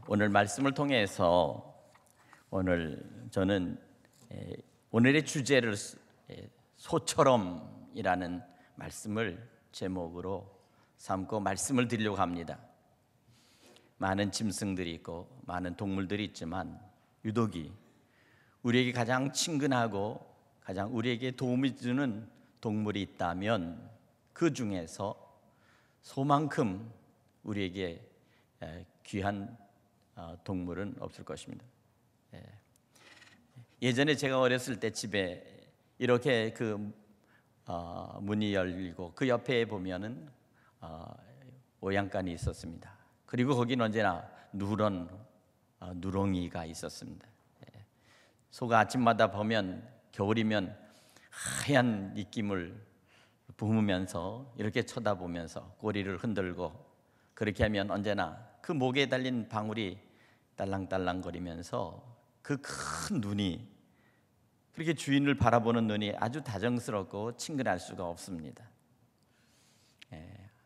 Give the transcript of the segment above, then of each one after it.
오늘 말씀을 통해서 저는 오늘의 주제를 소처럼이라는 말씀을 제목으로 삼고 말씀을 드리려고 합니다. 많은 짐승들이 있고 많은 동물들이 있지만 유독이 우리에게 가장 친근하고 가장 우리에게 도움이 주는 동물이 있다면 그 중에서 소만큼 우리에게 귀한 동물은 없을 것입니다. 예전에 제가 어렸을 때 집에 이렇게 문이 열리고 그 옆에 보면은 오양간이 있었습니다. 그리고 거기는 언제나 누렁이가 있었습니다. 소가 아침마다 보면 겨울이면 하얀 입김을 뿜으면서 이렇게 쳐다보면서 꼬리를 흔들고 그렇게 하면 언제나 그 목에 달린 방울이 딸랑딸랑거리면서 그 큰 눈이 그렇게 주인을 바라보는 눈이 아주 다정스럽고 친근할 수가 없습니다.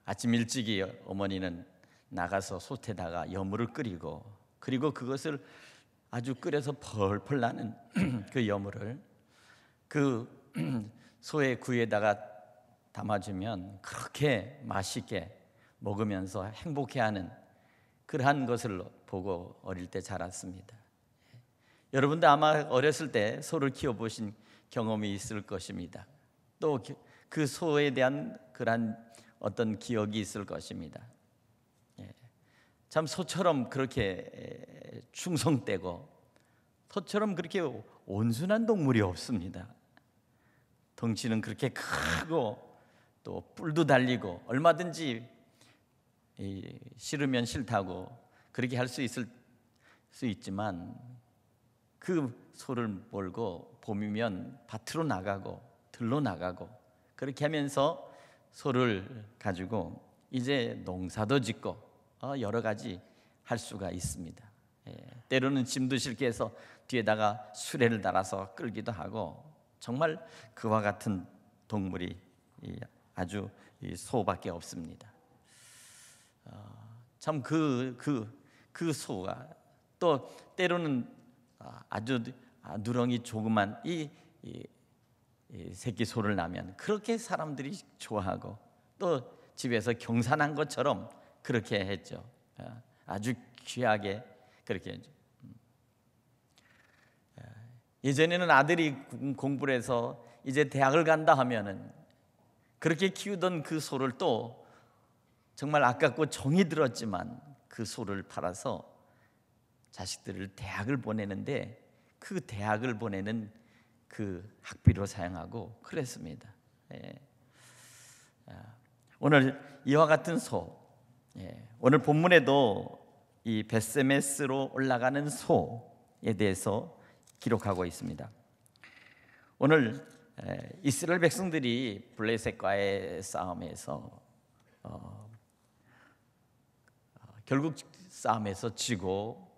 아침 일찍이 어머니는 나가서 솥에다가 여물을 끓이고 그리고 그것을 아주 끓여서 펄펄 나는 그 여물을 그 소의 구이에다가 담아주면 그렇게 맛있게 먹으면서 행복해하는 그러한 것을 보고 어릴 때 자랐습니다. 여러분도 아마 어렸을 때 소를 키워보신 경험이 있을 것입니다. 또 그 소에 대한 그러한 어떤 기억이 있을 것입니다. 참 소처럼 그렇게 충성되고 소처럼 그렇게 온순한 동물이 없습니다. 덩치는 그렇게 크고 또 뿔도 달리고 얼마든지 싫으면 싫다고 그렇게 할 수 있지만 그 소를 몰고 봄이면 밭으로 나가고 들로 나가고 그렇게 하면서 소를 가지고 이제 농사도 짓고 여러 가지 할 수가 있습니다. 때로는 짐도 실게 해서 뒤에다가 수레를 달아서 끌기도 하고 정말 그와 같은 동물이 아주 소밖에 없습니다. 참 그 소가 또 때로는 아주 누렁이 조그만 이 새끼 소를 낳으면 그렇게 사람들이 좋아하고 또 집에서 경산한 것처럼 그렇게 했죠. 아주 귀하게 그렇게 했죠. 예전에는 아들이 공부를 해서 이제 대학을 간다 하면은 그렇게 키우던 그 소를 또 정말 아깝고 정이 들었지만 그 소를 팔아서 자식들을 대학을 보내는데 그 대학을 보내는 그 학비로 사용하고 그랬습니다. 오늘 이와 같은 소, 오늘 본문에도 이 벳세메스로 올라가는 소에 대해서 기록하고 있습니다. 오늘 이스라엘 백성들이 블레셋과의 싸움에서 결국 싸움에서 지고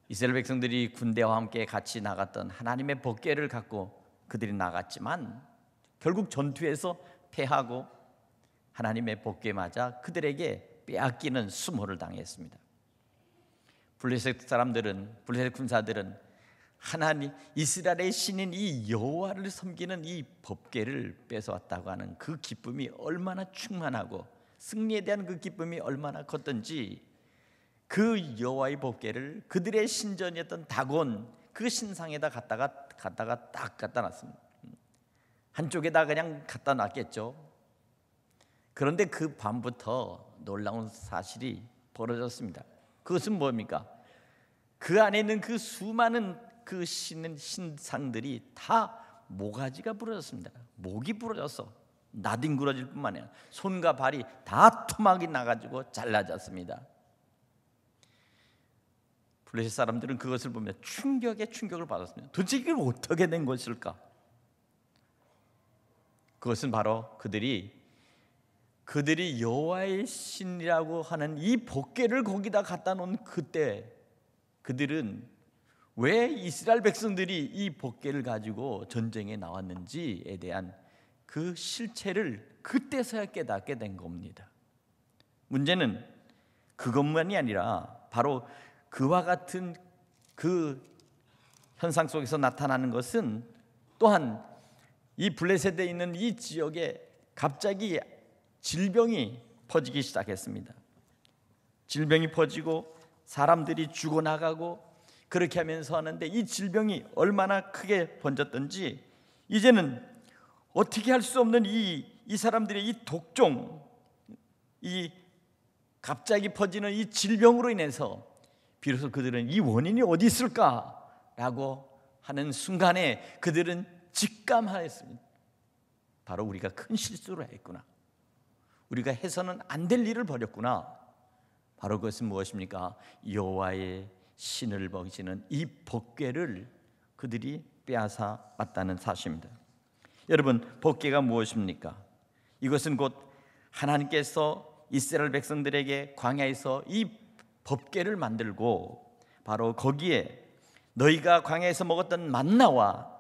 이스라엘 백성들이 군대와 함께 같이 나갔던 하나님의 법궤를 갖고 그들이 나갔지만 결국 전투에서 패하고 하나님의 법궤 맞아 그들에게 빼앗기는 수모를 당했습니다. 블레셋 군사들은 하나님 이스라엘의 신인 이 여호와를 섬기는 이 법궤를 뺏어왔다고 하는 그 기쁨이 얼마나 충만하고 승리에 대한 그 기쁨이 얼마나 컸던지 그 여호와의 법궤를 그들의 신전이었던 다곤 그 신상에다 갖다가 딱 갖다 놨습니다. 한쪽에다 그냥 갖다 놨겠죠. 그런데 그 밤부터 놀라운 사실이 벌어졌습니다. 그것은 뭡니까? 그 안에 있는 그 수많은 그 신상들이 다 모가지가 부러졌습니다. 목이 부러져서 나뒹굴어질 뿐만 아니라 손과 발이 다 토막이 나가지고 잘라졌습니다. 블레셋 사람들은 그것을 보며 충격을 받았습니다. 도대체 이게 어떻게 된 것일까? 그것은 바로 그들이 여호와의 신이라고 하는 이 법궤를 거기다 갖다 놓은 그때 그들은 왜 이스라엘 백성들이 이 법궤를 가지고 전쟁에 나왔는지에 대한 그 실체를 그때서야 깨닫게 된 겁니다. 문제는 그것만이 아니라 바로 그와 같은 그 현상 속에서 나타나는 것은 또한 이 블레셋에 있는 이 지역에 갑자기 질병이 퍼지기 시작했습니다. 질병이 퍼지고 사람들이 죽어나가고 그렇게 하면서 하는데, 이 질병이 얼마나 크게 번졌던지 이제는 어떻게 할 수 없는 이 사람들의 이 독종, 이 갑자기 퍼지는 이 질병으로 인해서 비로소 그들은 이 원인이 어디 있을까라고 하는 순간에 그들은 직감하였습니다. 바로 우리가 큰 실수를 했구나, 우리가 해서는 안 될 일을 벌였구나. 바로 그것은 무엇입니까? 여호와의 신을 먹이시는 이 법궤를 그들이 빼앗아 왔다는 사실입니다. 여러분, 법궤가 무엇입니까? 이것은 곧 하나님께서 이스라엘 백성들에게 광야에서 이 법궤를 만들고 바로 거기에 너희가 광야에서 먹었던 만나와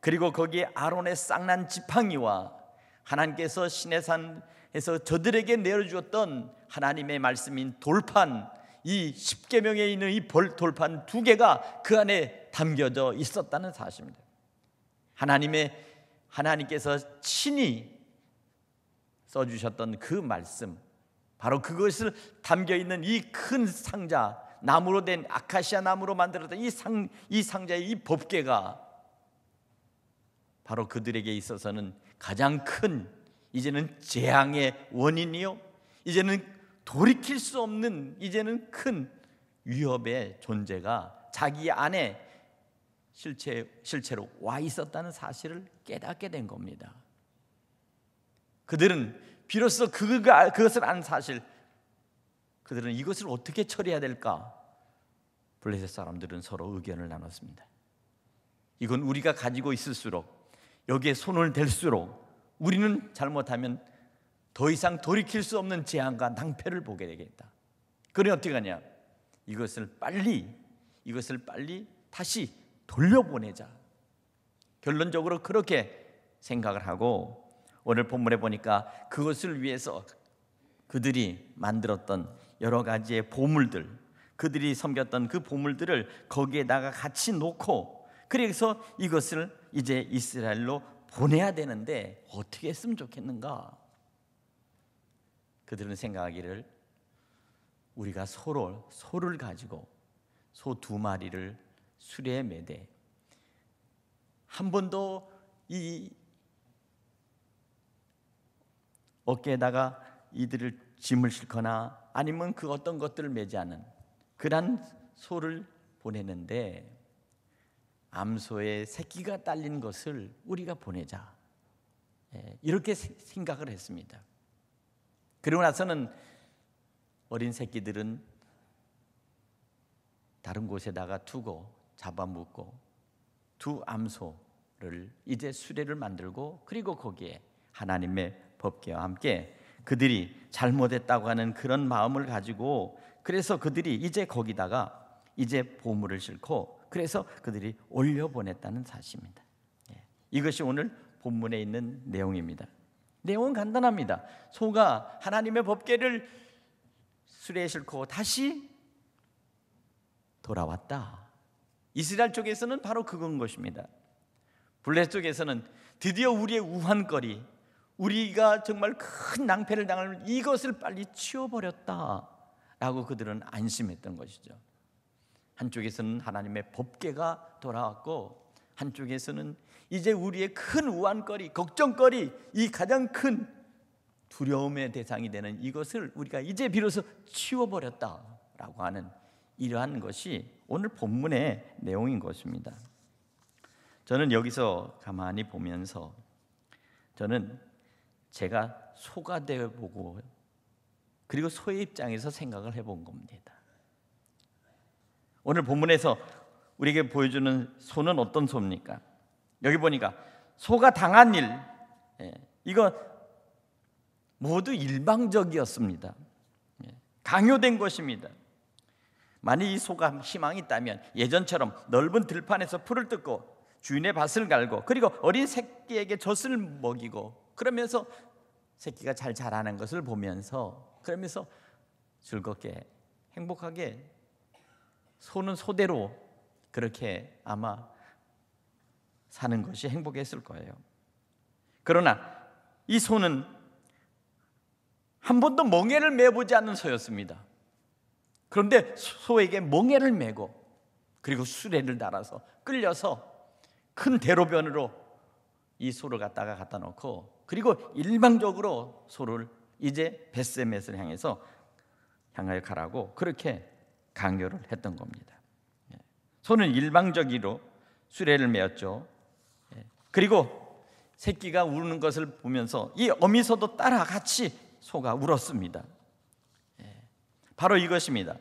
그리고 거기에 아론의 쌍난 지팡이와 하나님께서 시내산에서 저들에게 내려주었던 하나님의 말씀인 돌판, 이 십계명에 있는 이 돌판 2개가 그 안에 담겨져 있었다는 사실입니다. 하나님께서 친히 써주셨던 그 말씀, 바로 그것을 담겨있는 이 큰 상자, 나무로 된 아카시아 나무로 만들었던 이 상자의 이 법궤가 바로 그들에게 있어서는 가장 큰, 이제는 재앙의 원인이요, 이제는 돌이킬 수 없는, 이제는 큰 위협의 존재가 자기 안에 실체로 와 있었다는 사실을 깨닫게 된 겁니다. 그들은 비로소 그것을 아는 사실, 그들은 이것을 어떻게 처리해야 될까? 블레셋 사람들은 서로 의견을 나눴습니다. 이건 우리가 가지고 있을수록, 여기에 손을 댈수록 우리는 잘못하면 더 이상 돌이킬 수 없는 재앙과 낭패를 보게 되겠다. 그러니 어떻게 하냐? 이것을 빨리 다시 돌려보내자. 결론적으로 그렇게 생각을 하고, 오늘 본문에 보니까 그것을 위해서 그들이 만들었던 여러 가지의 보물들, 그들이 섬겼던 그 보물들을 거기에다가 같이 놓고, 그래서 이것을 이제 이스라엘로 보내야 되는데 어떻게 했으면 좋겠는가? 그들은 생각하기를, 우리가 소를 가지고 소 2마리를 수레에 매되 한 번도 이 어깨에다가 이들을 짐을 싣거나 아니면 그 어떤 것들을 매지 않은 그런 소를 보내는데, 암소의 새끼가 딸린 것을 우리가 보내자, 이렇게 생각을 했습니다. 그리고 나서는 어린 새끼들은 다른 곳에다가 두고 잡아먹고 2 암소를 이제 수레를 만들고, 그리고 거기에 하나님의 법궤와 함께 그들이 잘못했다고 하는 그런 마음을 가지고, 그래서 그들이 이제 거기다가 이제 보물을 싣고, 그래서 그들이 올려보냈다는 사실입니다. 이것이 오늘 본문에 있는 내용입니다. 내용은 간단합니다. 소가 하나님의 법궤를 수레에 싣고 다시 돌아왔다. 이스라엘 쪽에서는 바로 그건 것입니다. 블레셋 쪽에서는 드디어 우리의 우환거리, 우리가 정말 큰 낭패를 당할 이것을 빨리 치워버렸다라고 그들은 안심했던 것이죠. 한쪽에서는 하나님의 법궤가 돌아왔고, 한쪽에서는 이제 우리의 큰 우환거리, 걱정거리, 이 가장 큰 두려움의 대상이 되는 이것을 우리가 이제 비로소 치워버렸다라고 하는 이러한 것이 오늘 본문의 내용인 것입니다. 저는 여기서 가만히 보면서 저는 제가 소가 되어보고, 그리고 소의 입장에서 생각을 해본 겁니다. 오늘 본문에서 우리에게 보여주는 소는 어떤 소입니까? 여기 보니까 소가 당한 일, 이거 모두 일방적이었습니다. 강요된 것입니다. 만약 이 소가 희망이 있다면 예전처럼 넓은 들판에서 풀을 뜯고 주인의 밭을 갈고, 그리고 어린 새끼에게 젖을 먹이고, 그러면서 새끼가 잘 자라는 것을 보면서, 그러면서 즐겁게 행복하게 소는 소대로 그렇게 아마 사는 것이 행복했을 거예요. 그러나 이 소는 한 번도 멍에를 매보지 않은 소였습니다. 그런데 소에게 멍에를 매고 그리고 수레를 달아서 끌려서 큰 대로변으로 이 소를 갖다 놓고 그리고 일방적으로 소를 이제 벳세메스를 향하여 가라고 그렇게 강요를 했던 겁니다. 소는 일방적으로 수레를 메었죠. 그리고 새끼가 우는 것을 보면서 이 어미소도 따라 같이 소가 울었습니다. 바로 이것입니다.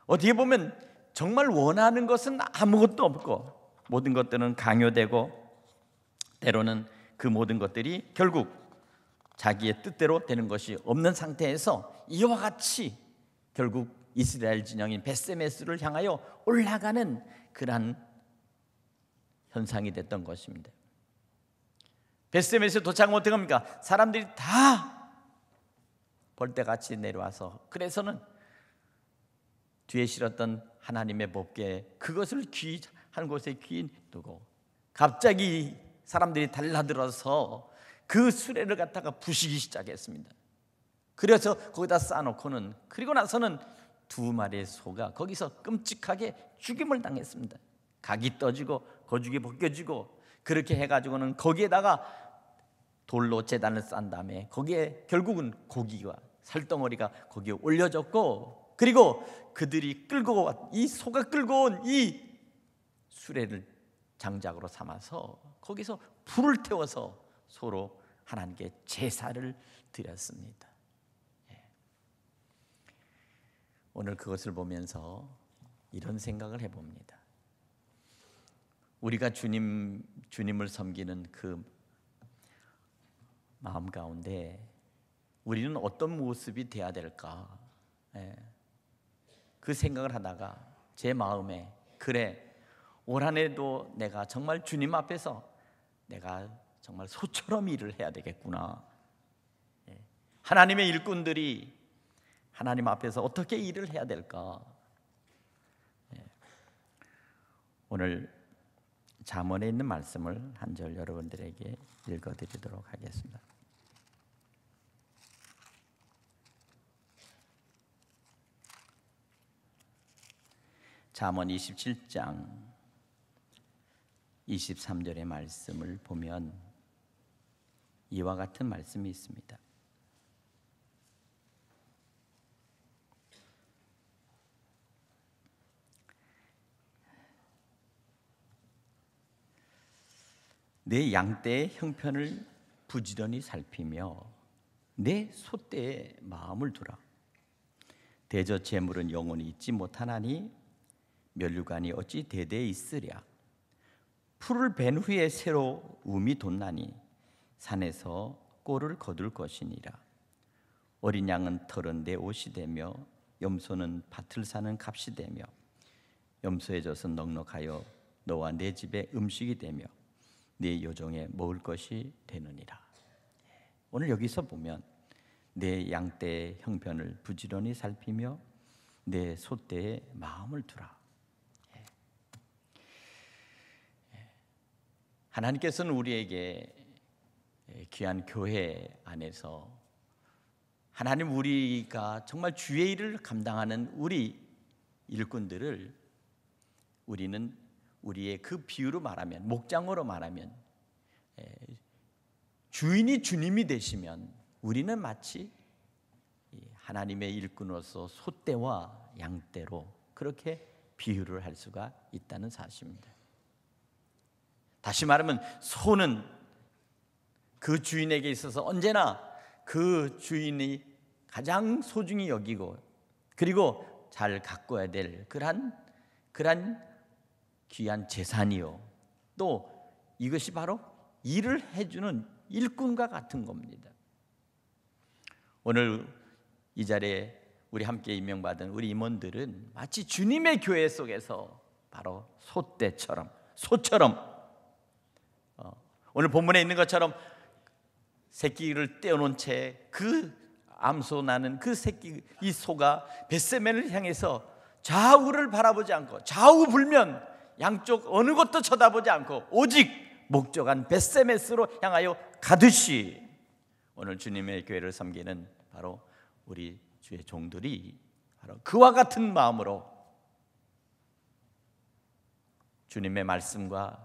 어떻게 보면 정말 원하는 것은 아무것도 없고 모든 것들은 강요되고 때로는 그 모든 것들이 결국 자기의 뜻대로 되는 것이 없는 상태에서 이와 같이 결국 이스라엘 진영인 벳세메스를 향하여 올라가는 그러한 현상이 됐던 것입니다. 벳세메스에 도착하면 어떻게 합니까? 사람들이 다 벌떼같이 내려와서 그래서는 뒤에 실었던 하나님의 법궤 그것을 한 곳에 귀 두고 갑자기 사람들이 달라들어서 그 수레를 갖다가 부시기 시작했습니다. 그래서 거기다 쌓아놓고는 그리고 나서는 두 마리의 소가 거기서 끔찍하게 죽임을 당했습니다. 각이 떠지고 거죽이 벗겨지고 그렇게 해가지고는 거기에다가 돌로 제단을 싼 다음에 거기에 결국은 고기와 살덩어리가 거기에 올려졌고 그리고 그들이 이 소가 끌고 온 이 수레를 장작으로 삼아서 거기서 불을 태워서 서로 하나님께 제사를 드렸습니다. 오늘 그것을 보면서 이런 생각을 해봅니다. 우리가 주님을 섬기는 그 마음 가운데 우리는 어떤 모습이 돼야 될까? 그 생각을 하다가 제 마음에 그래 올 한 해도 내가 정말 주님 앞에서 내가 정말 소처럼 일을 해야 되겠구나. 하나님의 일꾼들이 하나님 앞에서 어떻게 일을 해야 될까? 오늘 잠언에 있는 말씀을 한 절 여러분들에게 읽어드리도록 하겠습니다. 잠언 27장 23절의 말씀을 보면 이와 같은 말씀이 있습니다. 내 양떼의 형편을 부지런히 살피며 내 소떼에 마음을 두라. 대저 재물은 영원히 있지 못하나니 면류관이 어찌 대대에 있으랴. 풀을 벤 후에 새로 움이 돋나니 산에서 꼴을 거둘 것이니라. 어린 양은 털은 내 옷이 되며 염소는 밭을 사는 값이 되며 염소의 젖은 넉넉하여 너와 내 집의 음식이 되며 네 요종에 먹을 것이 되느니라. 오늘 여기서 보면 내 양떼의 형편을 부지런히 살피며 내 소떼에 마음을 두라. 하나님께서는 우리에게 귀한 교회 안에서 하나님 우리가 정말 주의 일을 감당하는 우리 일꾼들을 우리는 우리의 그 비유로 말하면 목장으로 말하면 주인이 주님이 되시면 우리는 마치 하나님의 일꾼으로서 소떼와 양떼로 그렇게 비유를 할 수가 있다는 사실입니다. 다시 말하면 소는 그 주인에게 있어서 언제나 그 주인이 가장 소중히 여기고 그리고 잘 가꿔야 될 그러한 귀한 재산이요 또 이것이 바로 일을 해주는 일꾼과 같은 겁니다. 오늘 이 자리에 우리 함께 임명받은 우리 임원들은 마치 주님의 교회 속에서 바로 소떼처럼 소처럼 오늘 본문에 있는 것처럼 새끼를 떼어놓은 채 그 암소 나는 그 새끼 이 소가 벳세멜을 향해서 좌우를 바라보지 않고 좌우불면 양쪽 어느 곳도 쳐다보지 않고 오직 목적한 벳세메스로 향하여 가듯이 오늘 주님의 교회를 섬기는 바로 우리 주의 종들이 바로 그와 같은 마음으로 주님의 말씀과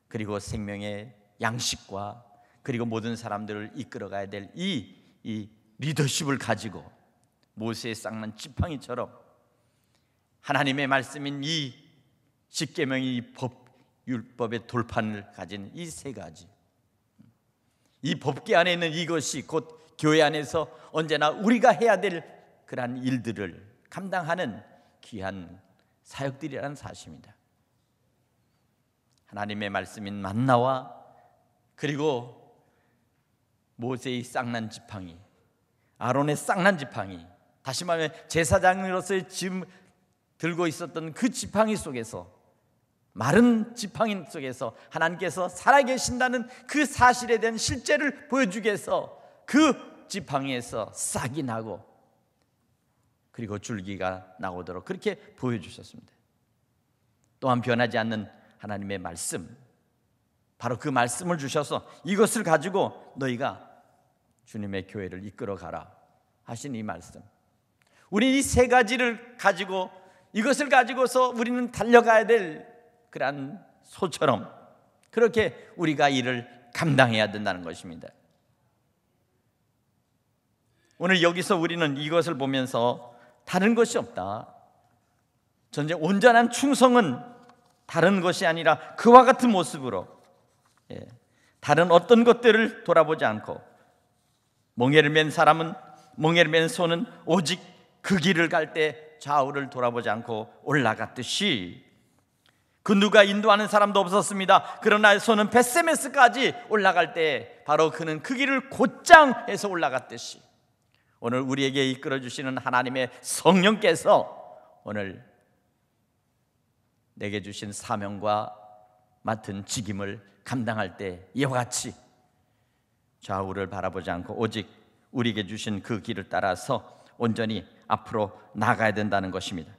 그리고 생명의 양식과 그리고 모든 사람들을 이끌어가야 될 이 리더십을 가지고 모세의 쌍난 지팡이처럼 하나님의 말씀인 이 십계명의 이 율법의 돌판을 가진 이 세 가지, 이 법궤 안에 있는 이것이 곧 교회 안에서 언제나 우리가 해야 될 그러한 일들을 감당하는 귀한 사역들이라는 사실입니다. 하나님의 말씀인 만나와 그리고 모세의 쌍난 지팡이, 아론의 쌍난 지팡이, 다시 말하면 제사장으로서의 짐 들고 있었던 그 지팡이 속에서, 마른 지팡이 속에서 하나님께서 살아계신다는 그 사실에 대한 실제를 보여주기 위해서 그 지팡이에서 싹이 나고 그리고 줄기가 나오도록 그렇게 보여주셨습니다. 또한 변하지 않는 하나님의 말씀, 바로 그 말씀을 주셔서 이것을 가지고 너희가 주님의 교회를 이끌어 가라 하신 이 말씀, 우리 이 세 가지를 가지고 이것을 가지고서 우리는 달려가야 될 그러한 소처럼 그렇게 우리가 일을 감당해야 된다는 것입니다. 오늘 여기서 우리는 이것을 보면서 다른 것이 없다, 전쟁 온전한 충성은 다른 것이 아니라 그와 같은 모습으로 다른 어떤 것들을 돌아보지 않고 멍에를 맨 사람은, 멍에를 맨 손은 오직 그 길을 갈 때 좌우를 돌아보지 않고 올라갔듯이, 그 누가 인도하는 사람도 없었습니다. 그러나 손은 벳세메스까지 올라갈 때 바로 그는 그 길을 곧장 해서 올라갔듯이 오늘 우리에게 이끌어 주시는 하나님의 성령께서 오늘 내게 주신 사명과 맡은 직임을 감당할 때 이와 같이 좌우를 바라보지 않고 오직 우리에게 주신 그 길을 따라서 온전히 앞으로 나가야 된다는 것입니다.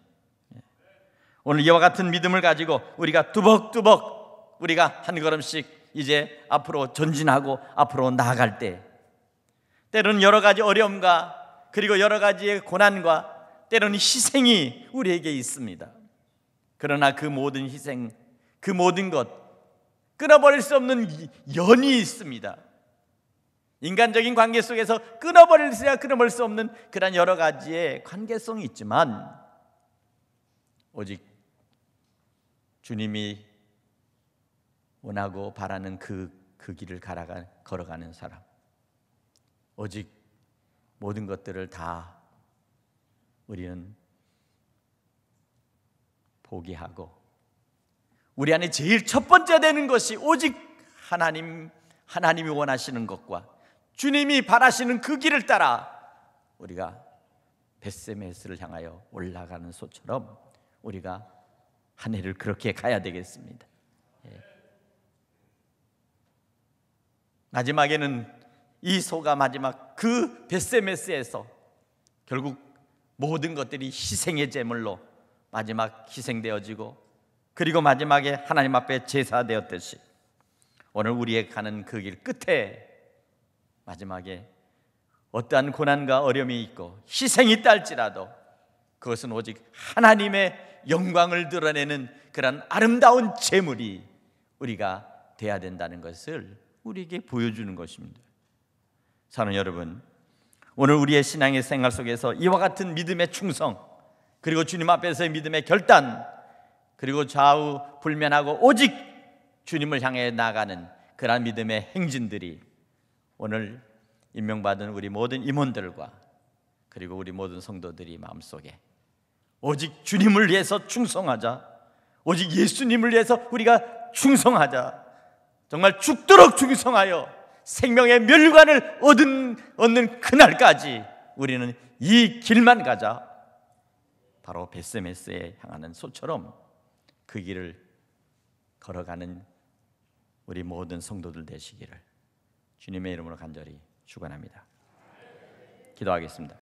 오늘 이와 같은 믿음을 가지고 우리가 뚜벅뚜벅 우리가 한 걸음씩 이제 앞으로 전진하고 앞으로 나아갈 때, 때로는 여러 가지 어려움과 그리고 여러 가지의 고난과 때로는 희생이 우리에게 있습니다. 그러나 그 모든 희생, 그 모든 것 끊어버릴 수 없는 연이 있습니다. 인간적인 관계 속에서 끊어버릴 수 없는 그런 여러 가지의 관계성이 있지만 오직 주님이 원하고 바라는 그 길을 걸어가는 사람, 오직 모든 것들을 다 우리는 포기하고 우리 안에 제일 첫 번째 되는 것이 오직 하나님이 원하시는 것과 주님이 바라시는 그 길을 따라 우리가 벳세메스를 향하여 올라가는 소처럼 우리가 한 해를 그렇게 가야 되겠습니다. 마지막에는 이 소가 마지막 그 벳세메스에서 결국 모든 것들이 희생의 제물로 마지막 희생되어지고 그리고 마지막에 하나님 앞에 제사되었듯이 오늘 우리의 가는 그 길 끝에 마지막에 어떠한 고난과 어려움이 있고 희생이 있다 할지라도 그것은 오직 하나님의 영광을 드러내는 그런 아름다운 제물이 우리가 돼야 된다는 것을 우리에게 보여주는 것입니다. 사랑하는 여러분, 오늘 우리의 신앙의 생활 속에서 이와 같은 믿음의 충성, 그리고 주님 앞에서의 믿음의 결단, 그리고 좌우불면하고 오직 주님을 향해 나가는 그러한 믿음의 행진들이 오늘 임명받은 우리 모든 임원들과 그리고 우리 모든 성도들이 마음속에 오직 주님을 위해서 충성하자, 오직 예수님을 위해서 우리가 충성하자, 정말 죽도록 충성하여 생명의 멸관을 얻는 그날까지 우리는 이 길만 가자, 바로 벳세메스에 향하는 소처럼 그 길을 걸어가는 우리 모든 성도들 되시기를 주님의 이름으로 간절히 축원합니다. 기도하겠습니다.